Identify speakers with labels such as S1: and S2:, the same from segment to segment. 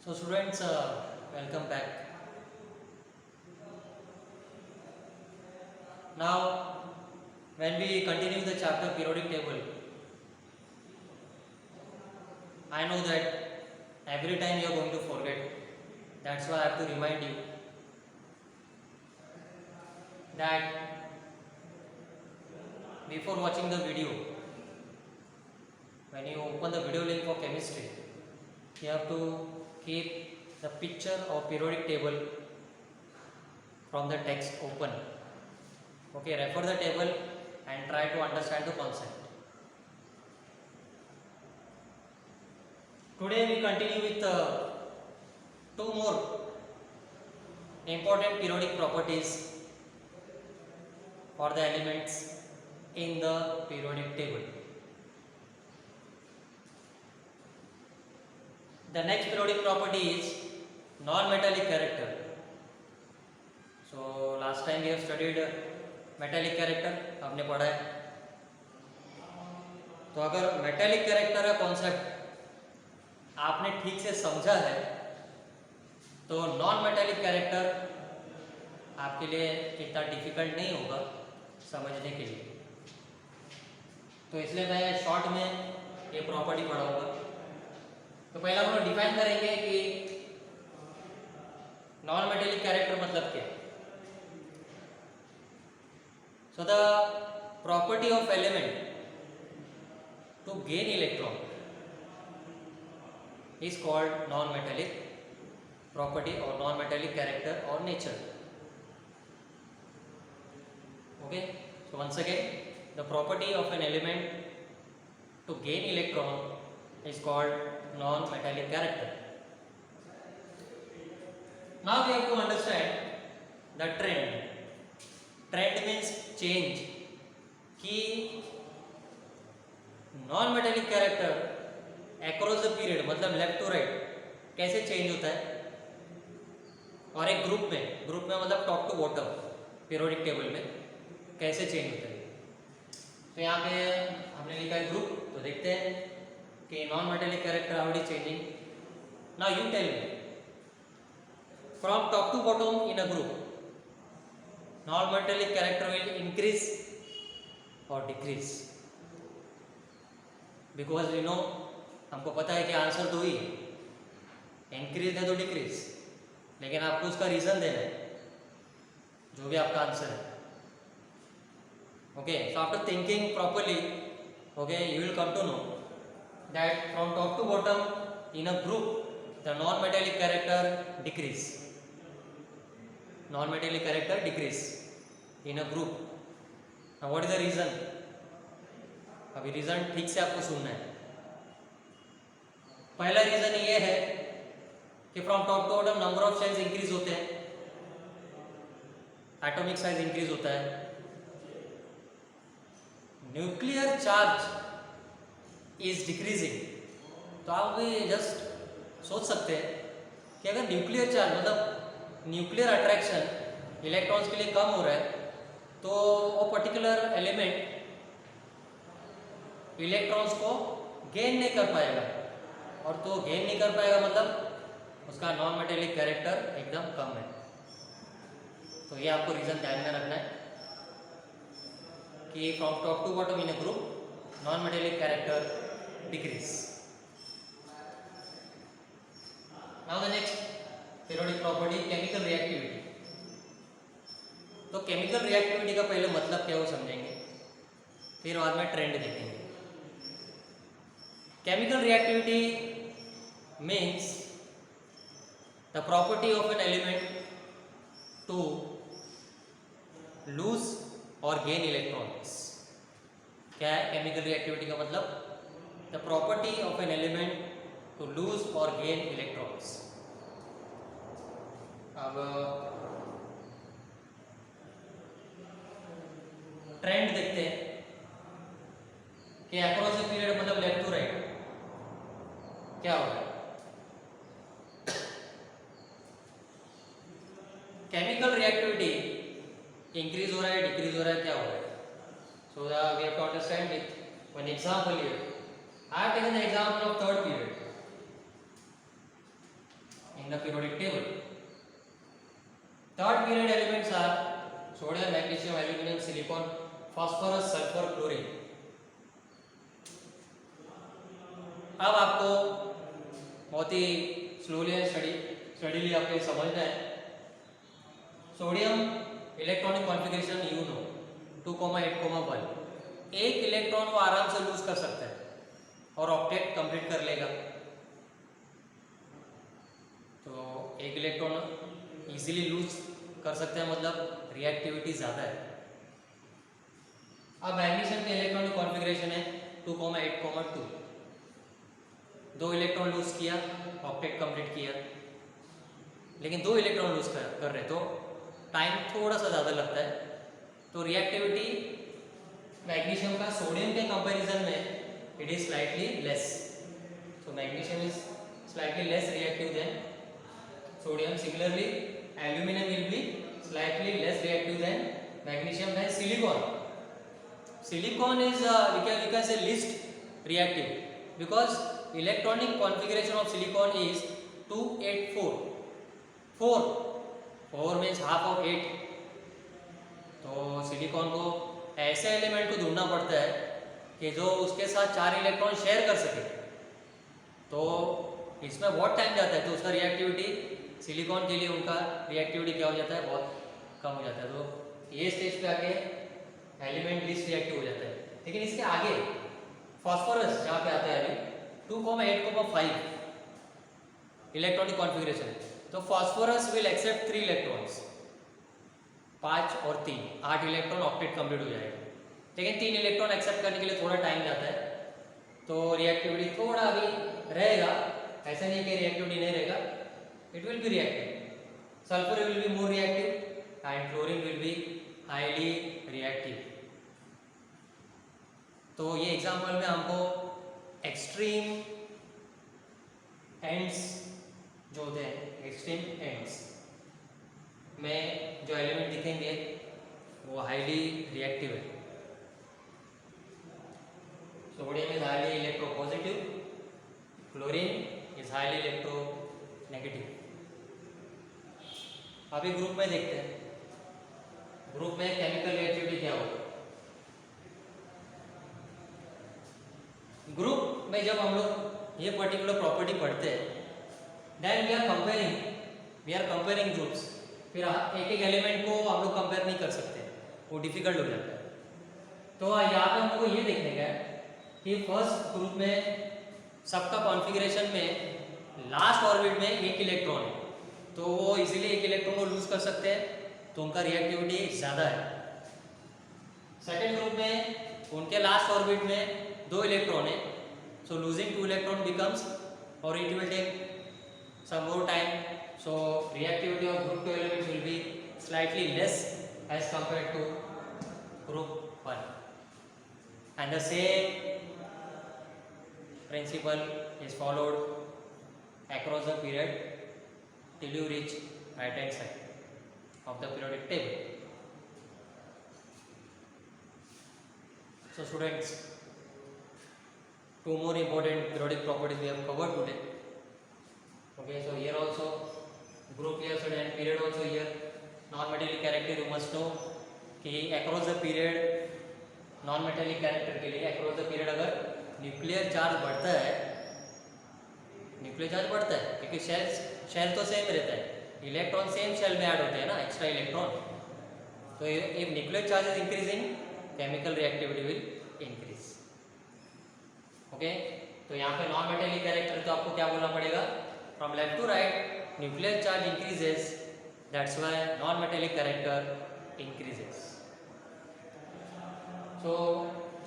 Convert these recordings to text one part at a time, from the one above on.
S1: So students, welcome back. Now, when we continue the chapter periodic table, I know that every time you are going to forget. That's why I have to remind you that before watching the video, when you open the video link for chemistry, you have to keep the picture of periodic table from the text open. Okay, refer the table and try to understand the concept. Today we continue with two more important periodic properties for the elements in the periodic table. The next periodic property is non-metallic character. So last time we have studied metallic character, आपने पढ़ा है. तो अगर metallic character का concept आपने ठीक से समझा है तो नॉन मेटेलिक कैरेक्टर आपके लिए इतना डिफिकल्ट नहीं होगा समझने के लिए. तो इसलिए मैं शॉर्ट में ये प्रॉपर्टी पढ़ाऊंगा. तो पहला हम लोग डिफाइन करेंगे कि नॉन मेटेलिक कैरेक्टर मतलब क्या. So the property of element to gain electron is called non-metallic property or non-metallic character or nature. Okay, so once again, the property of an element to gain electron is called non-metallic character. Now we have to understand the trend. Trend means change. कि non-metallic character across the period मतलब left to right कैसे change होता है और एक group में मतलब top to bottom periodic table में कैसे चेंज होता है. तो यहाँ पे हमने लिखा है ग्रुप. तो देखते हैं कि non metallic character how it is changing. Now you tell me from top to bottom in a group non metallic character will increase और डिक्रीज बिकॉज वी नो हमको पता है कि आंसर दो ही है, इंक्रीज है तो डिक्रीज, लेकिन आपको उसका रीजन देना है जो भी आपका आंसर है. Okay, so after thinking properly okay you will come to know that from top to bottom in a group the non metallic character decrease. Non metallic character decrease in a group. Now what is the reason. अभी reason ठीक से आपको सुनना है. पहला reason ये है कि from top to bottom number of shells increase होते हैं, एटॉमिक साइज इंक्रीज होता है. Nuclear charge is decreasing. तो आप भी जस्ट सोच सकते हैं कि अगर न्यूक्लियर चार्ज मतलब न्यूक्लियर अट्रैक्शन इलेक्ट्रॉन्स के लिए कम हो रहा है तो वो पर्टिकुलर एलिमेंट इलेक्ट्रॉन्स को गेन नहीं कर पाएगा, और तो गेन नहीं कर पाएगा मतलब उसका नॉन मेटेलिक कैरेक्टर एकदम कम है. तो ये आपको रीजन ध्यान में रखना है कि from top to bottom in a group non metallic character decrease. Now the next periodic property chemical reactivity. तो केमिकल रिएक्टिविटी का पहले मतलब क्या वो समझेंगे, फिर बाद में ट्रेंड देखेंगे. Chemical reactivity means the property of an element to lose or gain electrons. क्या है केमिकल रिएक्टिविटी का मतलब? The property of an element to lose or gain electrons. अब ट्रेंड देखते हैं कि अक्रॉस द पीरियड मतलब लेफ्ट टू राइट क्या हो रहा है. केमिकल रिएक्टिविटी इंक्रीज हो रहा है, डिक्रीज हो रहा है, क्या हो रहा है. So we have to understand with one example here. I have taken the example of third period. in the periodic table. Third period elements are sodium, magnesium, aluminum, silicon, phosphorus, sulfur, chlorine. अब आपको बहुत ही slowly steadily आपको समझना है. Sodium electronic configuration you know 2,8,1. एक electron वो आराम से लूज कर सकता है और ऑक्टेट कंप्लीट कर लेगा. तो एक इलेक्ट्रॉन इजीली लूज कर सकते हैं, मतलब रिएक्टिविटी ज़्यादा है. अब मैग्नीशियम के इलेक्ट्रॉनिक कॉन्फ़िगरेशन है 2,8,2. 2 इलेक्ट्रॉन लूज किया, ऑक्टेट कंप्लीट किया, लेकिन 2 इलेक्ट्रॉन लूज कर रहे तो टाइम थोड़ा सा ज़्यादा लगता है. तो रिएक्टिविटी मैग्नीशियम का सोडियम के कंपैरिजन में it is slightly less. So magnesium is slightly less reactive than sodium. Similarly aluminium will be slightly less reactive than magnesium and silicon. Silicon is we can say least reactive because electronic configuration of silicon is 284. 4 means half of 8. तो silicon को ऐसे element को ढूंढना पड़ता है कि जो उसके साथ 4 इलेक्ट्रॉन शेयर कर सके. तो इसमें बहुत टाइम जाता है. तो उसका रिएक्टिविटी सिलिकॉन के लिए उनका रिएक्टिविटी क्या हो जाता है, बहुत कम हो जाता है. तो ये स्टेज पे आके एलिमेंट लीस्ट रिएक्टिव हो जाता है. लेकिन इसके आगे फॉस्फोरस जहाँ पे आता है अभी 2,8,5 इलेक्ट्रॉनिक कॉन्फ़िगरेशन. तो फॉस्फोरस विल एक्सेप्ट 3 इलेक्ट्रॉन्स, 5 और 3 8 इलेक्ट्रॉन ऑक्टेट कंप्लीट हो जाएगा. लेकिन 3 इलेक्ट्रॉन एक्सेप्ट करने के लिए थोड़ा टाइम जाता है. तो रिएक्टिविटी थोड़ा अभी रहेगा, ऐसा नहीं कि रिएक्टिविटी नहीं रहेगा, it will be reactive. Sulphur will be more reactive and chlorine will be highly reactive. तो ये एग्जाम्पल में हमको एक्सट्रीम एंड्स जो होते हैं, एक्सट्रीम एंड्स में जो एलिमेंट दिखेंगे वो हाईली रिएक्टिव है. Sodium is highly electropositive, chlorine is highly electronegative. अभी ग्रुप में देखते हैं, ग्रुप में केमिकल रिएक्टिविटी क्या होगा. ग्रुप में जब हम लोग ये पर्टिकुलर प्रॉपर्टी पढ़ते हैं, then we are comparing groups. फिर एक एक एलिमेंट को हम लोग कंपेयर नहीं कर सकते, वो डिफिकल्ट हो जाता है. तो यहाँ पे हमको ये देखने का है कि फर्स्ट ग्रुप में सबका कॉन्फ़िगरेशन में लास्ट ऑर्बिट में एक इलेक्ट्रॉन है, तो वो इजीली एक इलेक्ट्रॉन को लूज कर सकते हैं, तो उनका रिएक्टिविटी ज़्यादा है. सेकेंड ग्रुप में उनके लास्ट ऑर्बिट में 2 इलेक्ट्रॉन है, सो लूजिंग 2 इलेक्ट्रॉन बिकम्स और it will take some more time. So reactivity of group 2 elements will be slightly less as compared to group 1. And the same principle is followed across the period till you reach right hand side of the periodic table. So students, 2 more important periodic properties we have covered today. Okay, so here also group here and period also here. Non-metallic character you must know कि across the period non-metallic character के लिए across the period अगर nuclear charge बढ़ता है क्योंकि shell तो same रहता है, इलेक्ट्रॉन सेम शेल में ऐड होते हैं ना, एक्स्ट्रा इलेक्ट्रॉन. तो if nuclear charge is increasing, chemical reactivity will increase. Okay, तो यहाँ पे नॉन मेटेलिक कैरेक्टर तो आपको क्या बोलना पड़ेगा, from left to right nuclear charge increases, that's why non-metallic character increases. So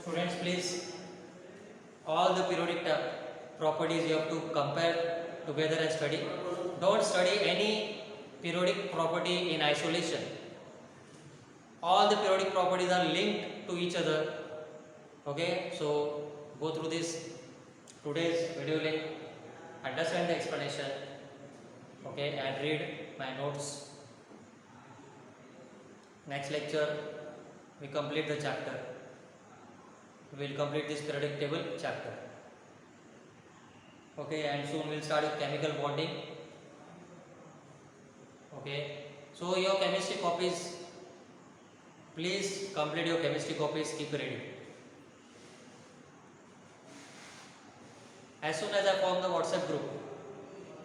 S1: students, please, all the periodic properties you have to compare together and study. Don't study any periodic property in isolation. All the periodic properties are linked to each other. Okay, so go through this today's video link, understand the explanation, okay, and read my notes. Next lecture we complete the chapter, we will complete this periodic table chapter. Okay, and soon we'll start with chemical bonding, Okay, so your chemistry copies, please complete your chemistry copies, keep ready. As soon as I form the WhatsApp group,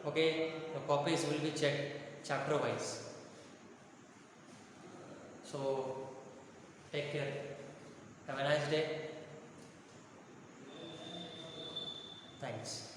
S1: okay, the copies will be checked chapter wise. So take care. Have a nice day. Thanks.